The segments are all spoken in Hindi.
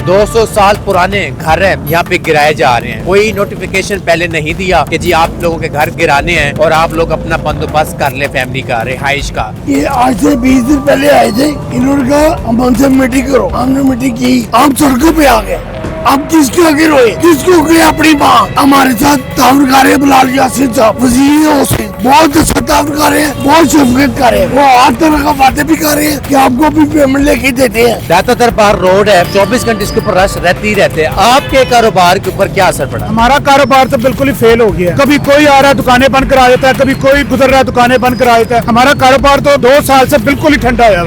200 साल पुराने घर है यहाँ पे गिराए जा रहे हैं। कोई नोटिफिकेशन पहले नहीं दिया कि जी आप लोगों के घर गिराने हैं और आप लोग अपना बंदोबस्त कर ले फैमिली का, रिहाइश का। ये आज से 20 दिन पहले आए थे, इन्होंने कहा हमसे मीटिंग करो। हमने मीटिंग की, हम सड़कों पे आ गए। अब किसके आगे रोए, किसको गए अपनी माँ। हमारे साथ ताउन कर रहे बिलाल यासीन साहब, वजीर से बहुत अच्छा ताउन कर रहे हैं, बहुत शफकत कर रहे हैं। वो हर तरह का बातें भी कर रहे हैं कि आपको भी पेमेंट लेके देते हैं। ज्यादातर बाहर रोड है, 24 घंटे इसके ऊपर रश रहते ही रहते हैं। आपके कारोबार के ऊपर क्या असर पड़ा? हमारा कारोबार तो बिल्कुल ही फेल हो गया है। कभी कोई आ रहा है दुकानें बंद करा देता है, कभी कोई गुजर रहा है दुकानें बंद करा देता है। हमारा कारोबार तो 2 साल से बिल्कुल ही ठंडा है।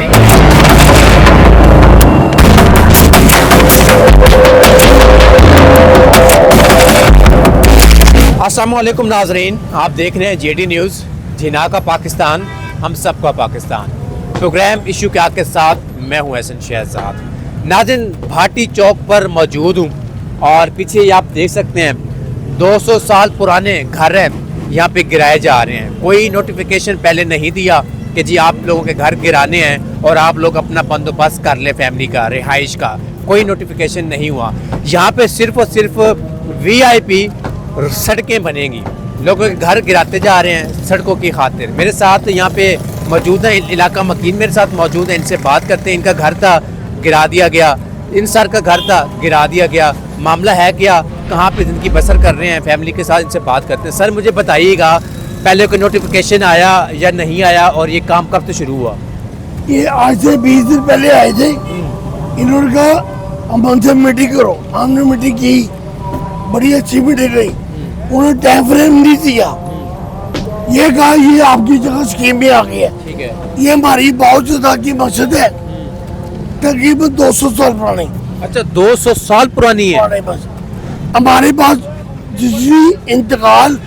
अस्सलामुअलैकुम नाजरीन, आप देख रहे हैं जेडी न्यूज़, जिना का पाकिस्तान, हम सबका पाकिस्तान। प्रोग्राम इशू के साथ मैं हूं हसन शहजाद। नाज़रीन, भाटी चौक पर मौजूद हूं और पीछे ये आप देख सकते हैं 200 साल पुराने घर है यहाँ पे गिराए जा रहे हैं। कोई नोटिफिकेशन पहले नहीं दिया कि जी आप लोगों के घर गिराने हैं और आप लोग अपना बंदोबस्त कर ले फैमिली का, रिहाइश का। कोई नोटिफिकेशन नहीं हुआ। यहाँ पे सिर्फ और सिर्फ VIP सड़कें बनेंगी, लोगों के घर गिराते जा रहे हैं सड़कों की खातिर। मेरे साथ यहाँ पे मौजूद है इलाका मकीन, मेरे साथ मौजूद है, इनसे बात करते हैं। इनका घर था, गिरा दिया गया। इन सर का घर था, गिरा दिया गया। मामला है क्या, कहाँ पे ज़िंदगी बसर कर रहे हैं फैमिली के साथ, इनसे बात करते हैं। सर मुझे बताइएगा, पहले कोई नोटिफिकेशन आया या नहीं आया और ये काम कब से शुरू हुआ? ये आज से 20 दिन पहले आए थे, इन्होंने कहा हमसे मीटिंग करो। हमने मीटिंग की, बड़ी अच्छी मीटिंग रही। उन्होंने टाइम फ्रेम नहीं दिया, ये कहा ये आपकी जगह स्कीम में आ गई है। ठीक है, ये हमारी बहुत ज्यादा की मस्जिद है, तकरीबन 200 साल पुरानी। अच्छा 200 साल पुरानी है। बस हमारे पास जिसकी इंतकाल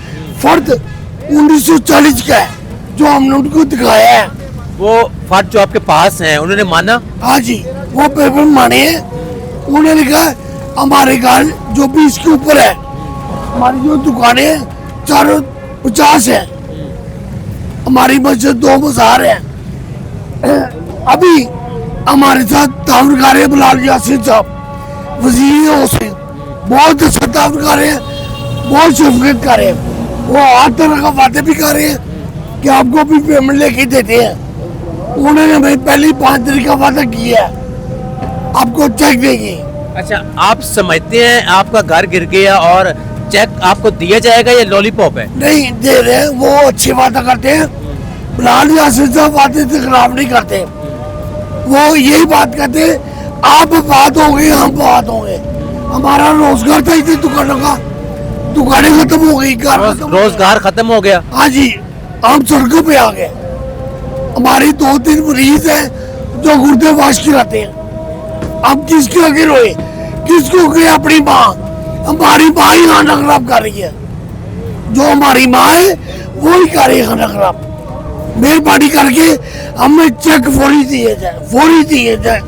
फर्द 1940 का है, जो हमने उनको दिखाया है। वो फर्द जो आपके पास हैं उन्होंने माना? हाँ जी, वो पेपर माने हैं। उन्होंने कहा हमारे घर जो भी इसके ऊपर है, हमारी जो दुकानें 450 है, हमारी मस्जिद 2 मज़ार है। अभी हमारे साथ ताउन कर रहे हैं बिलाल यासीन साहब, वजीर से बहुत अच्छा ताउन कर रहे हैं, बहुत शफकत कर रहे हैं। वो हर तरह का बातें भी कर रहे हैं कि आपको भी पेमेंट लेके देते हैं। उन्होंने हमें पहले 5 दिन का वादा किया है, आपको चेक देंगे। अच्छा, आप समझते हैं आपका घर गिर गया और चेक आपको दिया जाएगा या लॉलीपॉप है? नहीं दे रहे, वो अच्छी बातें करते हैं। बिलाल यासीन साहब बातें से खराब नहीं करते। वो यही बात कहते हैं, आप बात होंगे हम बात होंगे। हमारा रोजगार था इतनी दुकानों का, दुकानें खत्म हो गई, रोजगार खत्म हो गया। हाँ जी, हम सड़कों पे आ गए। हमारी 2-3 मरीज हैं जो गुर्दे वाश कराते हैं। अब किसके आगे रोए, किसको गए अपनी माँ। हमारी माँ ही खाना खराब कर रही है, जो हमारी माँ है वो ही कर रही है खाना खराब। मेहरबानी करके हमें चेक फौरी दिए जाए।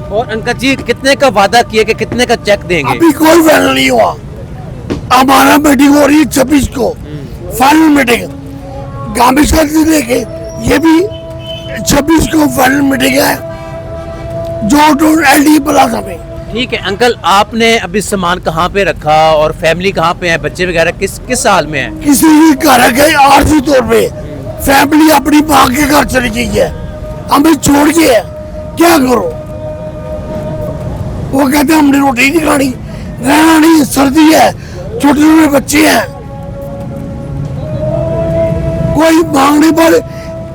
और अंकल जी कितने का वादा किया कि कितने का चेक देंगे? अभी कोई फाइनल नहीं हुआ। हमारा मीटिंग हो रही है 26 को, फाइनल मीटिंग गांधी से लेके ये भी 26 को फाइनल मीटिंग है, जो LD प्लाजा में। ठीक है अंकल, आपने अभी सामान कहाँ पे रखा और फैमिली कहाँ पे है, बच्चे वगैरह किस साल में है? किसी भी घर के आर्थिक तौर पे फैमिली अपनी माँ के घर चली गई है, हमें छोड़ के है, क्या करो। वो कहते हमने रोटी नहीं खानी, रहना नहीं, सर्दी है, छोटे छोटे बच्चे हैं। कोई मांगने पर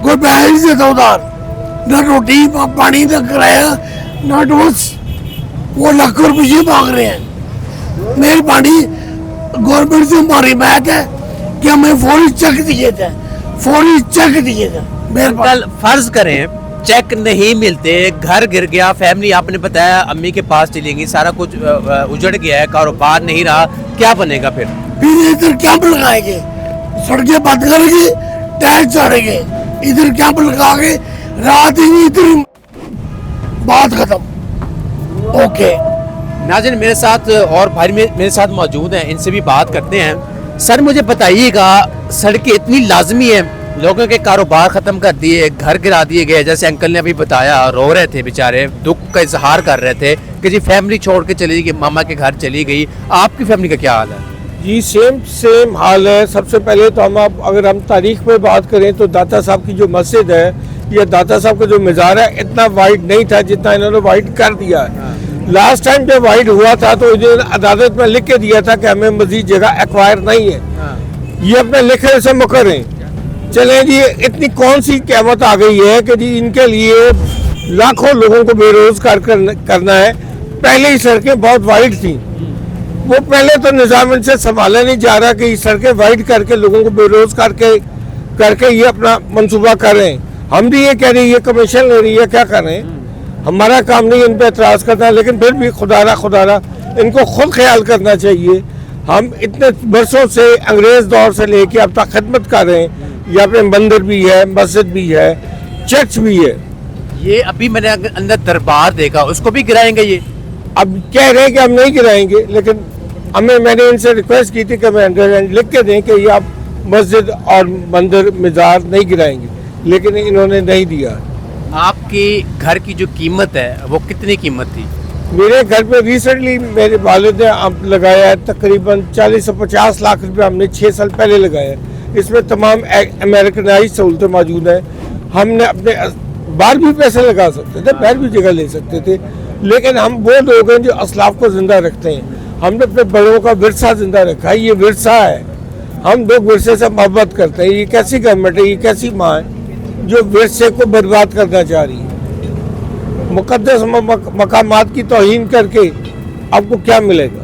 कोई पैसे नहीं देता उधार, न रोटी पानी न किराया न डोज। वो लाखों रुपये मांग रहे हैं। मेहरबानी गवर्नमेंट से हमारी बात है कि हमें फौरी चेक दिए थे, फौरी चेक दिए थे। अंकल फर्ज करें चेक नहीं मिलते, घर गिर गया, फैमिली आपने बताया अम्मी के पास चली गई, सारा कुछ उजड़ गया है, कारोबार नहीं रहा, क्या बनेगा फिर? इधर कैंप लगाएंगे, सड़कें बंद करेंगे, टैक्स चढ़ेंगे, इधर कैंप लगा के रात ही इधर बात खत्म। ओके नाज़रीन, मेरे साथ और भाई मेरे साथ मौजूद हैं, इनसे भी बात करते हैं। सर मुझे बताइएगा, सड़कें इतनी लाजमी है, लोगों के कारोबार ख़त्म कर दिए, घर गिरा दिए गए, जैसे अंकल ने अभी बताया, रो रहे थे बेचारे, दुख का इजहार कर रहे थे कि जी फैमिली छोड़ के चली गई, मामा के घर चली गई, आपकी फैमिली का क्या हाल है? जी सेम हाल है। सबसे पहले तो अगर हम तारीख में बात करें तो दाता साहब की जो मस्जिद है या दाता साहब का जो मज़ार है इतना वाइड नहीं था जितना इन्होंने वाइड कर दिया है। लास्ट टाइम जब वाइड हुआ था तो इन्होंने अदालत में लिख के दिया था कि हमें मजीद जगह एक्वायर नहीं है। ये अपने लिखने से मुकर हैं। चलें जी, इतनी कौन सी क़यामत आ गई है कि जी इनके लिए लाखों लोगों को बेरोजगार करना है। पहले ही सड़कें बहुत वाइड थी, वो पहले तो निज़ाम इनसे संभाला नहीं जा रहा कि सड़कें वाइड करके लोगों को बेरोजगार करके ये अपना मंसूबा कर रहे हैं। हम भी ये कह रहे हैं, ये कमीशन ले रही है, क्या कर रहे हैं? हमारा काम नहीं इन पे एतराज़ करना, लेकिन फिर भी खुदारा इनको खुद ख्याल करना चाहिए। हम इतने बरसों से अंग्रेज दौर से लेके अब तक खिदमत कर रहे हैं। यहाँ पे मंदिर भी है, मस्जिद भी है, चर्च भी है। ये अभी मैंने अंदर दरबार देखा, उसको भी गिराएंगे ये? अब कह रहे हैं कि हम नहीं गिराएंगे, लेकिन मैंने इनसे रिक्वेस्ट की थी कि मैं अंडरलैंड लिख के दें कि ये आप मस्जिद और मंदिर मज़ार नहीं गिराएंगे, लेकिन इन्होंने नहीं दिया। आपकी घर की जो कीमत है वो कितनी कीमत थी? मेरे घर पे रिसेंटली मेरे वालिद ने अब लगाया है तकरीबन 40 से 50 लाख रुपए, हमने 6 साल पहले लगाया है। इसमें तमाम अमेरिकनाइज सहूलतें मौजूद हैं। हमने अपने बाहर भी पैसे लगा सकते थे, बाहर भी जगह ले सकते थे, लेकिन हम वो लोग हैं जो असलाफ को जिंदा रखते हैं। हमने अपने बड़ों का विरसा जिंदा रखा है, ये विरसा है। हम लोग विरसे से मोहब्बत करते हैं। ये कैसी गवर्नमेंट है, ये कैसी माँ है जो विरसे को बर्बाद करना चाह रही है? मुकद्दस मकामात की तौहीन करके आपको क्या मिलेगा?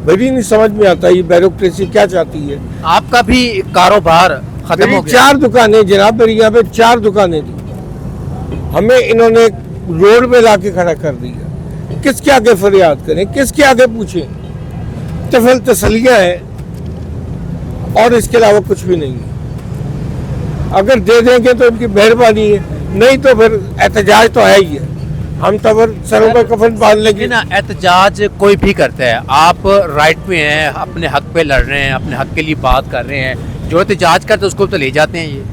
मेरी नहीं समझ में आता ये ब्यूरोक्रेसी क्या चाहती है। आपका भी कारोबार खत्म हो गया? 4 दुकानें जनाब, मेरी यहाँ पे 4 दुकानें थी, हमें इन्होंने रोड पे लाके खड़ा कर दिया। किसके आगे फरियाद करें, किसके आगे पूछें? तफल तसलियाँ हैं और इसके अलावा कुछ भी नहीं है। अगर दे देंगे तो इनकी मेहरबानी है, नहीं तो फिर एहतजाज तो है ही है। हम तो फिर सरों पर कफन बांध लेंगे ना। एहतजाज कोई भी करता है, आप राइट पे हैं, अपने हक पे लड़ रहे हैं, अपने हक के लिए बात कर रहे हैं। जो एहतजाज करते हैं उसको तो ले जाते हैं ये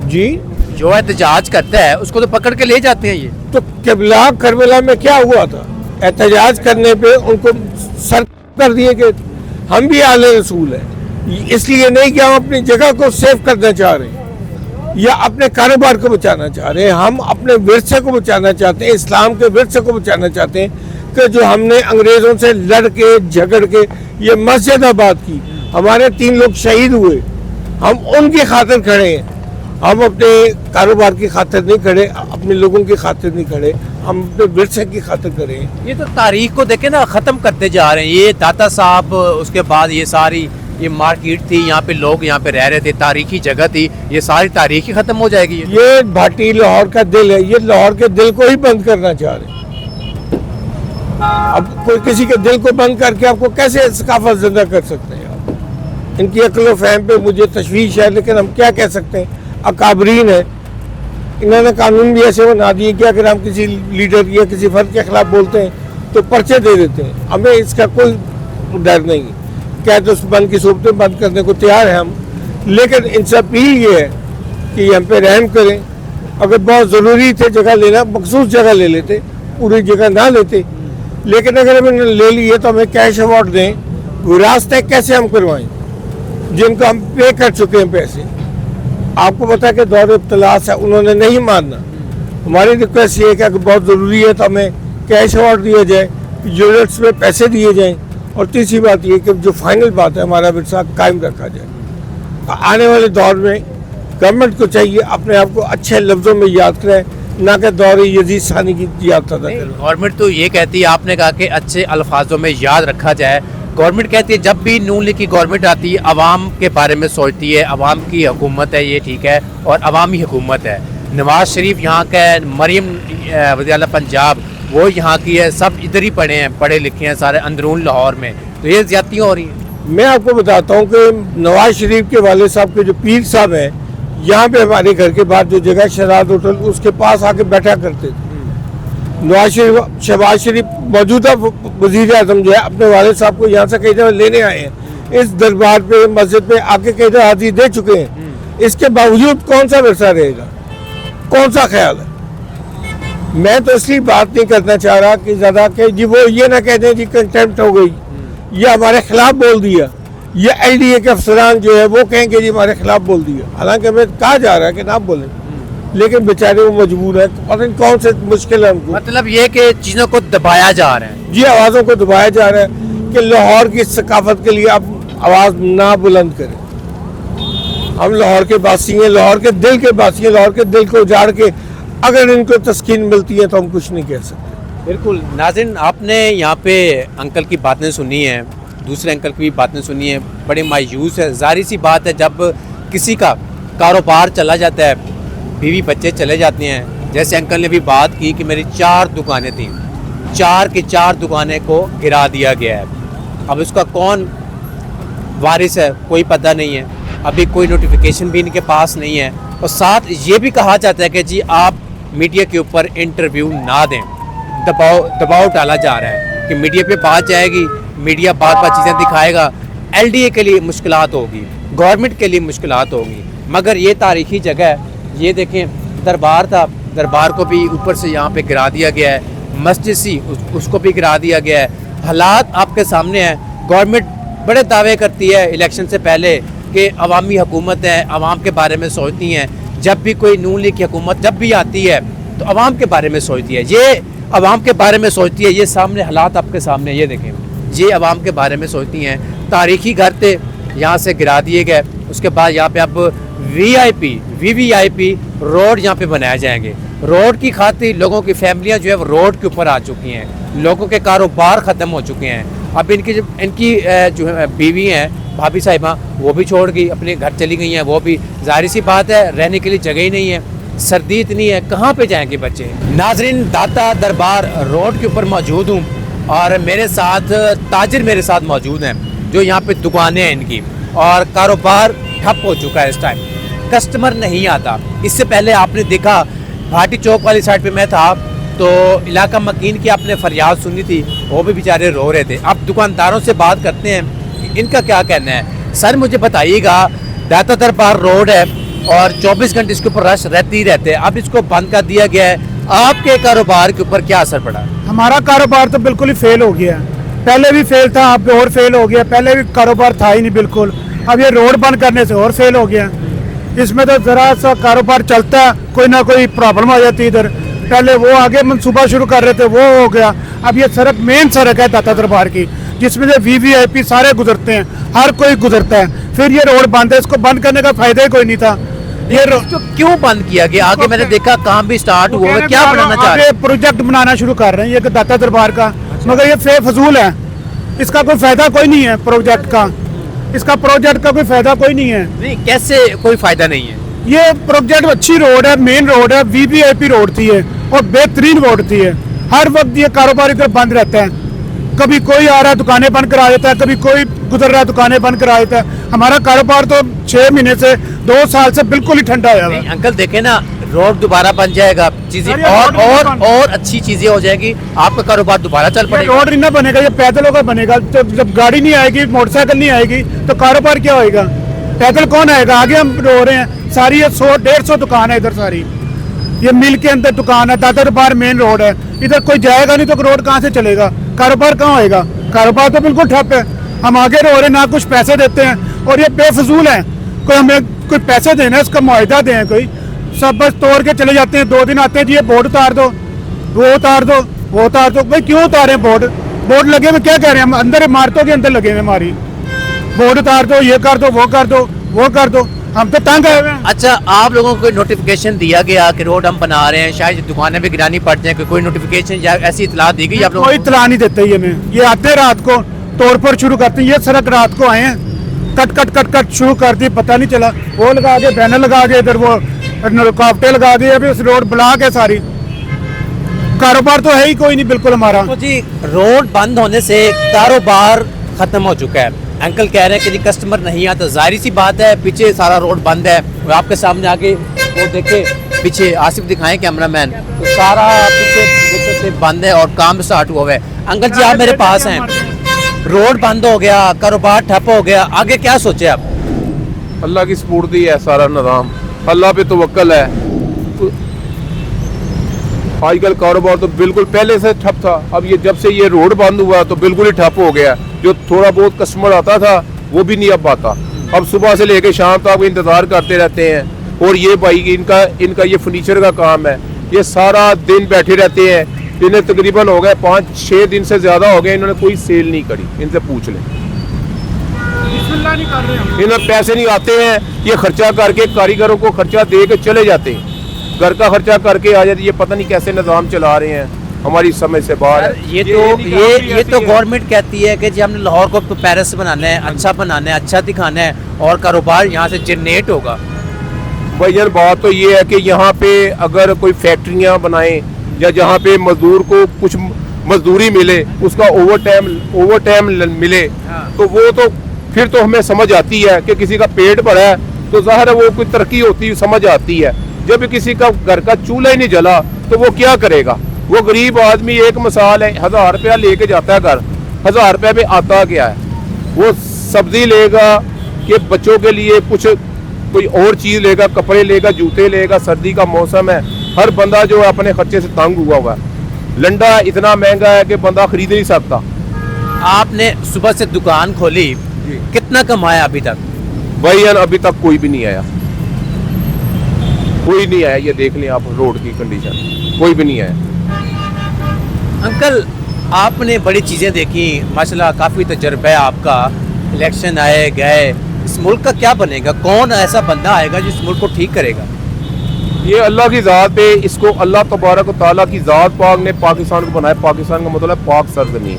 जी। जो एहतजाज करता है उसको तो पकड़ के ले जाते हैं ये। तो करबला में क्या हुआ था? एहतजाज करने पे उनको सर कर दिए कि हम भी आले रसूल हैं, इसलिए नहीं कि हम अपनी जगह को सेव करना चाह रहे हैं या अपने कारोबार को बचाना चाह रहे हैं। हम अपने विरसे को बचाना चाहते हैं, इस्लाम के विरसे को बचाना चाहते हैं कि जो हमने अंग्रेज़ों से लड़ के झगड़ के ये मस्जिद आबाद की, हमारे 3 लोग शहीद हुए, हम उनकी खातिर खड़े हैं। हम अपने कारोबार की खातिर नहीं खड़े, अपने लोगों की खातिर नहीं खड़े, हम अपने विरसे की खातिर खड़े हैं। ये तो तारीख को देखे ना ख़त्म करते जा रहे हैं। ये दाता साहब, उसके बाद ये सारी ये मार्केट थी, यहाँ पे लोग यहाँ पे रह रहे थे, तारीखी जगह थी, ये सारी तारीख ही खत्म हो जाएगी। ये भाटी लाहौर का दिल है, ये लाहौर के दिल को ही बंद करना चाह रहे हैं। अब कोई किसी के दिल को बंद करके आपको कैसे सकाफत जिंदा कर सकते हैं आप? इनकी अक्ल फहम पे मुझे तशवीश है, लेकिन हम क्या कह सकते हैं? अकाबरीन है, इन्होंने कानून भी ऐसे बना दिए कि अगर हम किसी लीडर या किसी फर्द के खिलाफ बोलते हैं तो पर्चे दे देते हैं। हमें इसका कोई डर नहीं है, क्या तो बंद की सूरतें बंद करने को तैयार हैं हम, लेकिन इनसे अपील ये है कि हम पे रहम करें। अगर बहुत ज़रूरी थे जगह लेना, मखसूस जगह ले लेते, पूरी जगह ना लेते, लेकिन अगर हमने ले लिए तो हमें कैश अवार्ड दें। विरासतें कैसे हम करवाएं जिनको हम पे कर चुके हैं पैसे? आपको पता है कि दौर इब्तलास है, उन्होंने नहीं मानना। हमारी रिक्वेस्ट ये है कि अगर बहुत ज़रूरी है तो हमें कैश अवार्ड दिया जाए, यूनिट्स में पैसे दिए जाएँ, और तीसरी बात ये कि जो फाइनल बात है हमारा विरसा कायम रखा जाए। आने वाले दौर में गवर्नमेंट को चाहिए अपने आप को अच्छे लफ्ज़ों में याद करें, ना कि दौर यजीद सानी की याद अदा करें। गवर्नमेंट तो ये कहती है, आपने कहा कि अच्छे अल्फाजों में याद रखा जाए। गवर्नमेंट कहती है जब भी नून लीग की गवर्नमेंट आती है अवाम के बारे में सोचती है, अवाम की हुकूमत है, ये ठीक है, और अवामी हुकूमत है। नवाज शरीफ यहाँ का है, मरीम वज़ीर पंजाब वो यहाँ की है, सब इधर ही पढ़े हैं, पढ़े लिखे हैं सारे अंदरून लाहौर में, तो ये ज़्यादतियाँ हो रही हैं। मैं आपको बताता हूँ कि नवाज शरीफ के वाले साहब के जो पीर साहब हैं, यहाँ पे हमारे घर के बाहर जो जगह शराद होटल, उसके पास आके बैठा करते थे। शहबाज शरीफ मौजूदा वज़ीर आज़म जो है अपने वाले साहब को यहाँ से कई दफ़ा लेने आए हैं, इस दरबार पे मस्जिद पे आके कई दफ़ा हाजिरी दे चुके हैं। इसके बावजूद कौन सा विरसा रहेगा, कौन सा ख्याल है? मैं तो इसलिए बात नहीं करना चाह रहा कि ज़्यादा कि जी वो ये ना कह दें जी कंटेम्प्ट हो गई, ये हमारे खिलाफ बोल दिया, ये एलडीए के अफसरान जो है वो कहेंगे जी हमारे खिलाफ बोल दिया। हालांकि हमें कहा जा रहा है कि ना बोलें, लेकिन बेचारे वो मजबूर है। और कौन से मुश्किल है उनको, मतलब ये कि चीज़ों को दबाया जा रहा है। जी आवाज़ों को दबाया जा रहा है कि लाहौर की सकाफत के लिए आप आवाज़ ना बुलंद करें। हम लाहौर के वासी हैं, लाहौर के दिल के वासी हैं, लाहौर के दिल को उजाड़ के अगर इनको तस्कीन मिलती है तो हम कुछ नहीं कह सकते। बिल्कुल नाज़रीन, आपने यहाँ पे अंकल की बातें सुनी हैं, दूसरे अंकल की भी बातें सुनी हैं, बड़े मायूस है। जाहिर सी बात है, जब किसी का कारोबार चला जाता है, बीवी बच्चे चले जाते हैं। जैसे अंकल ने भी बात की कि मेरी 4 दुकानें थीं, 4 की 4 दुकानें को गिरा दिया गया है। अब उसका कौन वारिस है कोई पता नहीं है, अभी कोई नोटिफिकेशन भी इनके पास नहीं है। और साथ ये भी कहा जाता है कि जी आप मीडिया के ऊपर इंटरव्यू ना दें, दबाव डाला जा रहा है कि मीडिया पे बात जाएगी, मीडिया बार बार चीज़ें दिखाएगा, एलडीए के लिए मुश्किलात होगी, गवर्नमेंट के लिए मुश्किलात होगी। मगर ये तारीखी जगह है, ये देखें दरबार था, दरबार को भी ऊपर से यहाँ पे गिरा दिया गया है, मस्जिद सी उसको भी गिरा दिया गया है। हालात आपके सामने हैं। गवर्नमेंट बड़े दावे करती है इलेक्शन से पहले कि अवामी हुकूमत है, अवाम के बारे में सोचती हैं। जब भी कोई नून लीग की हुकूमत जब भी आती है तो अवाम के बारे में सोचती है, ये अवाम के बारे में सोचती है। ये सामने हालात आपके सामने, ये देखें, ये अवाम के बारे में सोचती हैं। तारीखी घर थे, यहाँ से गिरा दिए गए। उसके बाद यहाँ पे अब वीवीआईपी रोड यहाँ पे बनाए जाएंगे। रोड की खातिर लोगों की फैमिलियाँ जो है वो रोड के ऊपर आ चुकी हैं, लोगों के कारोबार ख़त्म हो चुके हैं। अब इनकी जो है बीवी हैं, भाभी साहिबा, वो भी छोड़ गई, अपने घर चली गई हैं। वो भी जाहिर सी बात है, रहने के लिए जगह ही नहीं है, सर्दी इतनी है, कहाँ पे जाएंगे बच्चे। नाजरीन, दाता दरबार रोड के ऊपर मौजूद हूँ और मेरे साथ ताजिर मेरे साथ मौजूद हैं, जो यहाँ पे दुकानें हैं इनकी, और कारोबार ठप हो चुका है। इस टाइम कस्टमर नहीं आता। इससे पहले आपने देखा भाटी चौक वाली साइड पे मैं था तो इलाका मकीन की आपने फरियाद सुनी थी, वो भी बेचारे रो रहे थे। अब दुकानदारों से बात करते हैं, इनका क्या कहना है। सर मुझे बताइएगा, दाता दरबार रोड है और 24 घंटे इसके ऊपर रश रहते ही रहते हैं, अब इसको बंद कर दिया गया है, आपके कारोबार के ऊपर क्या असर पड़ा? हमारा कारोबार तो बिल्कुल ही फेल हो गया है। पहले भी फेल था, अब और फेल हो गया। पहले भी कारोबार था ही नहीं बिल्कुल, अब ये रोड बंद करने से और फेल हो गया। इसमें तो ज़रा सा कारोबार चलता है, कोई ना कोई प्रॉब्लम आ जाती है इधर। पहले वो आगे मनसूबा शुरू कर रहे थे, वो हो गया। अब ये सड़क मेन सड़क है दाता दरबार की, जिसमें से वीवीआईपी सारे गुजरते हैं, हर कोई गुजरता है। फिर ये रोड बंद है, इसको बंद करने का फायदा ही कोई नहीं था। ये तो क्यों बंद किया गया? आगे मैंने देखा काम भी स्टार्ट हुआ है, क्या बनाना चाह रहे हैं? प्रोजेक्ट बनाना शुरू कर रहे हैं ये दाता दरबार का, मगर ये फजूल है, इसका कोई फायदा कोई नहीं है। प्रोजेक्ट का कोई फायदा कोई नहीं है। नहीं, कैसे कोई फायदा नहीं है? ये प्रोजेक्ट अच्छी रोड है, मेन रोड है, वीवीआईपी रोड थी है और बेहतरीन रोड थी है। हर वक्त ये कारोबार इधर बंद रहता है, कभी कोई आ रहा है दुकानें बंद करा देता है, कभी कोई गुजर रहा है दुकानें बंद करा देता है। हमारा कारोबार तो 6 महीने से 2 साल से बिल्कुल ही ठंडा आया हुआ है। अंकल देखे ना, रोड दोबारा बन जाएगा, चीजें और अच्छी चीजें हो जाएगी, आपका कारोबार दोबारा चल पड़ेगा। रोड नहीं ना बनेगा, ये पैदल होकर बनेगा। तो जब गाड़ी नहीं आएगी, मोटरसाइकिल नहीं आएगी, तो कारोबार क्या होएगा? पैदल कौन आएगा? आगे हम रो रहे हैं, सारी ये 100-150 दुकान है इधर, सारी ये मिल के अंदर दुकान है। दाता दरबार मेन रोड है, इधर कोई जाएगा नहीं तो रोड कहाँ से चलेगा? कारोबार कहाँ होएगा? कारोबार तो बिल्कुल ठप है। हम आगे रो रहे, ना कुछ पैसे देते हैं और ये बेफजूल है। कोई हमें कोई पैसे देना है, इसका मुआहिदा दें, कोई सब बस तोड़ के चले जाते हैं। 2 दिन आते हैं जी, ये बोर्ड उतार दो, वो उतार दो, वो उतार दो। भाई क्यों उतारे बोर्ड लगे हुए? क्या कह रहे हैं हम? अंदर इमारतों के अंदर लगे हुए हमारी, बोर्ड उतार दो, ये कर दो, वो कर दो, वो कर दो। हम तो तंग आए हुए हैं। अच्छा, आप लोगों को नोटिफिकेशन दिया गया कि रोड हम बना रहे हैं, शायद दुकानें भी गिरानी पड़ जाए, कोई नोटिफिकेशन या ऐसी इतला दी गई आप लोगों कोई इतला नहीं देते ये हमें। ये आते हैं रात को, तोड़फोड़ शुरू करते हैं। ये सड़क रात को आए हैं, कट शुरू कर दी, पता नहीं चला। वो लगा के बैनर लगा के इधर, वो रुकावटें लगा दी, अभी उस रोड ब्लॉक है सारी। कारोबार तो है ही कोई नहीं बिल्कुल हमारा। तो जी, रोड बंद होने से कारोबार खत्म हो चुका है। अंकल कह रहे हैं कि जी कस्टमर नहीं आता, जाहिर सी बात है, पीछे सारा रोड बंद है। और आपके सामने आगे वो देखे, पीछे आसिफ दिखाएं कैमरामैन, तो सारा पीछे बंद है और काम स्टार्ट हुआ है। अंकल जी, आप मेरे पास हैं, रोड बंद हो गया, कारोबार ठप हो गया, आगे क्या सोचे आप? अल्लाह की सपुर्दी है सारा निज़ाम, अल्लाह पे तवक्कल है। आजकल कारोबार तो बिल्कुल पहले से ठप था, अब ये जब से ये रोड बंद हुआ तो बिल्कुल ही ठप हो गया। जो थोड़ा बहुत कस्टमर आता था वो भी नहीं अब आता। अब सुबह से लेकर शाम तक इंतज़ार करते रहते हैं। और ये भाई इनका ये फर्नीचर का काम है, ये सारा दिन बैठे रहते हैं। इन्हें तकरीबन हो गए 5-6 दिन से ज़्यादा हो गए, इन्होंने कोई सेल नहीं करी। इनसे पूछ लें, नहीं कर रहे हम। इन्हें पैसे नहीं आते हैं, ये खर्चा करके कारीगरों को खर्चा दे के चले जाते हैं, घर का खर्चा करके आ जाते। ये पता नहीं कैसे निज़ाम चला रहे हैं, हमारी समझ से बाहर है। ये तो गवर्नमेंट कहती है कि जी हमने लाहौर को पेरिस बनाना है, अच्छा बनाना है, अच्छा दिखाना है और कारोबार यहाँ से जनरेट होगा। भाईजान बात तो ये है कि यहाँ पे अगर कोई फैक्ट्रियाँ बनाएं या जहाँ पे मजदूर को कुछ मजदूरी मिले, उसका ओवर टाइम मिले, तो वो तो फिर तो हमें समझ आती है कि किसी का पेट भरा है तो ज़ाहिर है वो कोई तरक्की होती है, समझ आती है। जब किसी का घर का चूल्हा ही नहीं जला तो वो क्या करेगा? वो गरीब आदमी, एक मिसाल है, 1000 रुपया लेके जाता है घर, 1000 रुपये में आता क्या है? वो सब्जी लेगा कि बच्चों के लिए कुछ कोई और चीज़ लेगा, कपड़े लेगा, जूते लेगा, सर्दी का मौसम है, हर बंदा जो है अपने खर्चे से तंग हुआ है। लंडा इतना महंगा है कि बंदा खरीद नहीं सकता। आपने सुबह से दुकान खोली, कितना कमाया अभी तक? भाई अभी तक कोई भी नहीं आया, कोई नहीं आया। ये देख लें आप रोड की कंडीशन, कोई भी नहीं आया। अंकल, आपने बड़ी चीज़ें देखी माशाल्लाह, काफ़ी तजर्बा है आपका। इलेक्शन आए गए, इस मुल्क का क्या बनेगा? कौन ऐसा बंदा आएगा जो इस मुल्क को ठीक करेगा? ये अल्लाह की ज़ात पे, इसको अल्लाह तबारक व तआला की ज़ात पाक ने पाकिस्तान को बनाया। पाकिस्तान का मतलब है पाक सरज़मीन।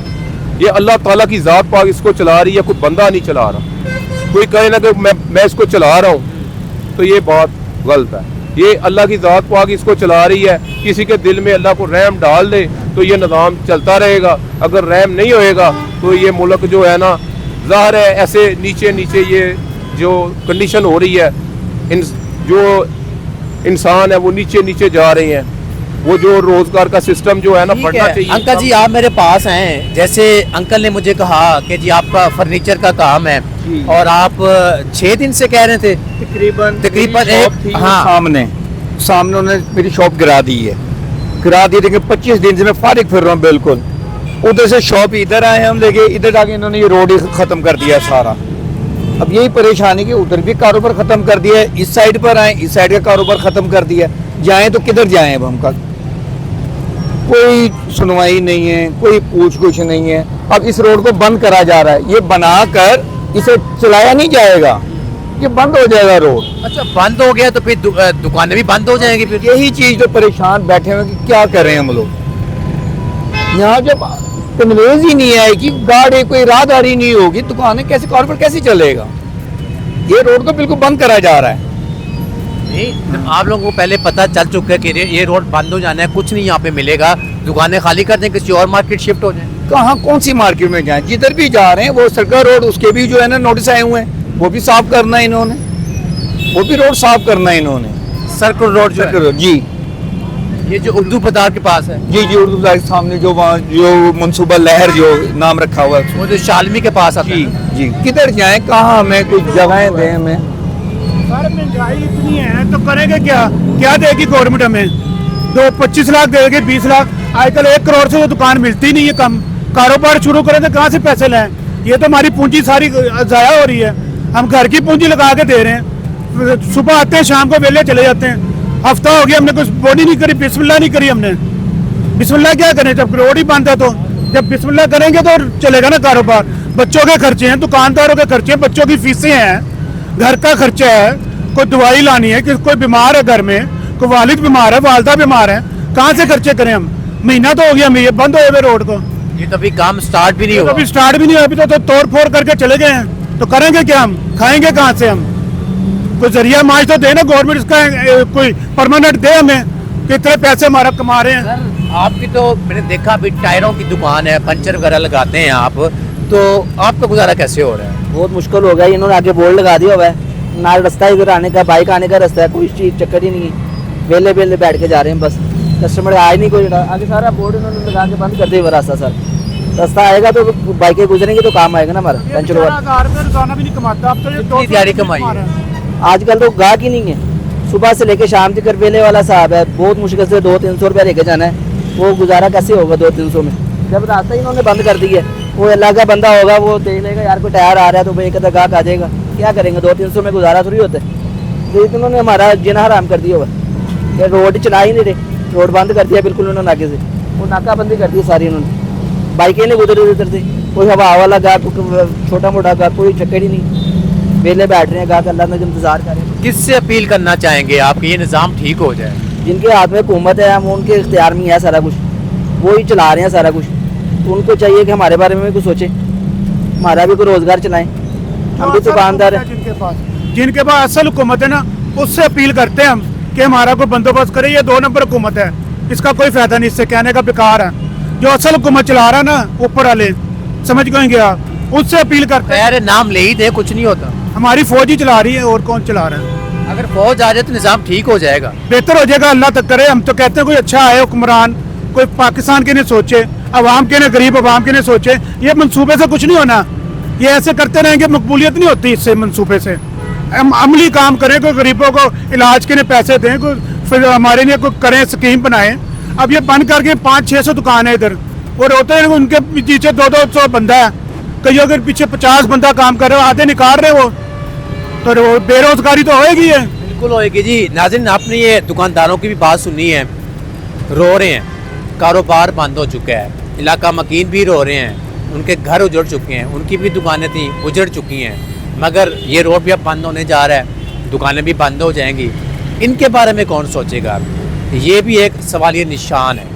ये अल्लाह ताला की ज़ात पाक इसको चला रही है, कोई बंदा नहीं चला रहा। कोई कहे ना कि मैं इसको चला रहा हूँ तो ये बात गलत है। ये अल्लाह की ज़ात पाक इसको चला रही है। किसी के दिल में अल्लाह को रहम डाल दे तो ये निज़ाम चलता रहेगा। अगर रहम नहीं होएगा तो ये मुल्क जो है ना, ज़ाहिर है ऐसे नीचे नीचे ये जो कंडीशन हो रही है, जो इंसान है वो नीचे नीचे जा रहे हैं। वो जो रोजगार का सिस्टम जो है ना बढ़ना चाहिए। अंकल जी, आप मेरे पास हैं, जैसे अंकल ने मुझे कहा कि जी आपका फर्नीचर का काम है और आप 6 दिन से कह रहे थे तकरीबन एक, हाँ सामने उन्होंने मेरी शॉप गिरा दी है, लेकिन 25 दिन से मैं फारिग फिर रहा हूँ बिल्कुल। उधर से शॉप इधर आए हम लेके, इधर जाके इन्होंने ये रोड ही खत्म कर दिया सारा। अब यही परेशानी कि उधर भी कारोबार खत्म कर दिया है, इस साइड पर आए, इस साइड का कारोबार खत्म कर दिया। जाएं तो किधर जाएं? अब हमका कोई सुनवाई नहीं है, कोई पूछ कुछ नहीं है। अब इस रोड को बंद करा जा रहा है, ये बनाकर इसे चलाया नहीं जाएगा, ये बंद हो जाएगा रोड। अच्छा, बंद हो गया तो फिर दुकानें भी बंद हो जाएंगी फिर? यही चीज तो परेशान बैठे हुए कि क्या करें हम लोग। यहाँ जब कन्वेंस ही नहीं आएगी, गाड़ी कोई राहदारी नहीं होगी, दुकानें कैसे, कारोबार कैसे चलेगा? ये रोड को बिल्कुल बंद करा जा रहा है। नहीं, आप लोगों को पहले पता चल चुका है कि ये रोड बंद हो जाना है, कुछ नहीं यहाँ पे मिलेगा, दुकानें खाली कर दें, किसी और मार्केट शिफ्ट हो जाए। कहाँ, कौन सी मार्केट में जाएं? जिधर भी जा रहे हैं वो सरकार रोड, उसके भी जो है ना नोटिस आए हुए हैं, वो भी साफ करना है इन्होंने, वो भी रोड साफ करना है इन्होंने। सर्कल रोड जो है, जी, ये जो उर्दू बाजार के पास है, जी उर्दू बाजार के सामने जो वहाँ जो मनसूबा लहर जो नाम रखा हुआ है, वो जो शालमी के पास आता जी है। जी। किधर जाएं, कहाँ हमें कुछ जगहें दें हमें? सर महंगाई इतनी है तो करेंगे क्या? क्या देगी गवर्नमेंट हमें? 25 लाख देगी, 20 लाख। आजकल 1 करोड़ से तो दुकान मिलती नहीं है। कम कारोबार शुरू करें तो कहाँ से पैसे लाएं? ये तो हमारी पूंजी सारी ज़ाया हो रही है। हम घर की पूंजी लगा के दे रहे हैं, सुबह आते हैं शाम को वेले चले जाते हैं। हफ्ता हो गया हमने कुछ बोनी नहीं करी, बिस्मिल्लाह नहीं करी हमने। बिस्मिल्लाह क्या करें जब रोड ही बंद है? तो जब बिस्मिल्लाह करेंगे तो चलेगा ना कारोबार। बच्चों के खर्चे हैं, दुकानदारों के खर्चे हैं, बच्चों की फीसें हैं, घर का खर्चा है, कोई दवाई लानी है, कोई बीमार है घर में, कोई वालिद बीमार है, वालदा बीमार है, कहाँ से खर्चे करें हम? महीना तो हो गया हमें ये बंद हुए हुए रोड को। ये तो अभी काम स्टार्ट भी नहीं हुआ। अभी स्टार्ट भी नहीं हुआ, अभी तो तोड़ फोड़ करके चले गए हैं। तो करेंगे क्या हम? खाएंगे कहाँ से हम? कोई जरिया माज तो दे ना गवर्नमेंट, इसका कोई परमानेंट दे हमें कि इतने पैसे हमारा कमा रहे हैं। आपकी तो मैंने देखा अभी टायरों की दुकान है, पंचर वगैरह लगाते हैं आप, तो आपका गुजारा कैसे हो रहा है? बहुत मुश्किल हो गया। इन्होंने आगे बोर्ड लगा दिया हुआ है, ना रास्ता इधर आने का, बाइक आने का रास्ता है, कोई चीज चक्कर ही नहीं है। वेले वेले बैठ के जा रहे हैं, बस कस्टमर आए नहीं कोई। आगे सारा बोर्ड इन्होंने लगा के बंद कर दिया हुआ रास्ता। सर रास्ता आएगा तो बाइकें गुजरेंगी तो काम आएगा ना हमारा। पेंचर रोजाना भी नहीं कमाता, अब तो ये कितनी दिहाड़ी कमाई है? आजकल तो गाहक ही नहीं है, सुबह से लेके शाम तक वेले वाला साहब है, बहुत मुश्किल से 200-300 रुपया लेके जाना है, वो गुजारा कैसे होगा 200-300 में। जब रास्ता ही इन्होंने बंद कर दिया, वो अल्लाह का बंदा होगा, वो देख लेगा यार कोई टायर आ रहा है तो भाई एक आधा गाहक आ जाएगा, क्या करेंगे, 200-300 में गुजारा थोड़ी होता है। तो इन्होंने हमारा जीना हराम कर दिया हुआ, ये रोड चला ही नहीं रहे, रोड बंद कर दिया बिल्कुल उन्होंने नाके से, वो नाकाबंदी कर दी सारी उन्होंने, बाइकें नहीं गुजर उधर से, कोई हवा वाला गाहक, छोटा मोटा गाहक, कोई चक्कर ही नहीं, वेले बैठ रहे हैं गाहक, अल्लाह ने इंतजार कर रहे हैं। किससे अपील करना चाहेंगे आप कि ये निज़ाम ठीक हो जाए? जिनके हाथ में हुकूमत है, हम उनके इख्तियार में है सारा कुछ, वो ही चला रहे हैं सारा कुछ, तो उनको चाहिए कि हमारे बारे में भी कुछ सोचें, हमारा भी कोई रोजगार चलाएं, हम भी दुकानदार हैं। जिनके पास असल हुकूमत है ना, उससे अपील करते हैं हम कि हमारा कोई बंदोबस्त करे। ये 2 नंबर हुकूमत है, इसका कोई फायदा नहीं, इससे कहने का बेकार है। जो असल हुकूमत चला रहा है ना, ऊपर वाले, समझ गए आप, उससे अपील करते हैं। यार नाम ले ही दे, कुछ नहीं होता। हमारी फौज ही चला रही है, और कौन चला रहा है? अगर फौज आ जाए तो निज़ाम ठीक हो जाएगा, बेहतर हो जाएगा, अल्लाह तक करे। हम तो कहते हैं कोई अच्छा आए हुक्मरान, कोई पाकिस्तान के नहीं सोचे, अवाम के नहीं, गरीब अवाम के नहीं सोचे। ये मंसूबे से कुछ नहीं होना, ये ऐसे करते रहेंगे, मकबूलियत नहीं होती इससे मंसूबे से। हम अमली काम करें, कोई गरीबों को इलाज के लिए पैसे दें, कोई फिर हमारे लिए कोई करें, स्कीम बनाएं। अब ये बंद करके 500-600 दुकान है इधर, और होते हैं उनके पीछे 200-200 बंदा है, कई अगर पीछे 50 बंदा काम कर रहे हो, आधे निकाल रहे हो, तो बेरोजगारी तो होएगी है। बिल्कुल होएगी जी। नाज़रीन, आपने ये दुकानदारों की भी बात सुनी है, रो रहे हैं, कारोबार बंद हो चुका है, इलाका मकीन भी रो रहे हैं, उनके घर उजड़ चुके हैं, उनकी भी दुकानें थी उजड़ चुकी हैं, मगर ये रोड भी अब बंद होने जा रहा है, दुकानें भी बंद हो जाएंगी। इनके बारे में कौन सोचेगा? ये भी एक सवालिया निशान है।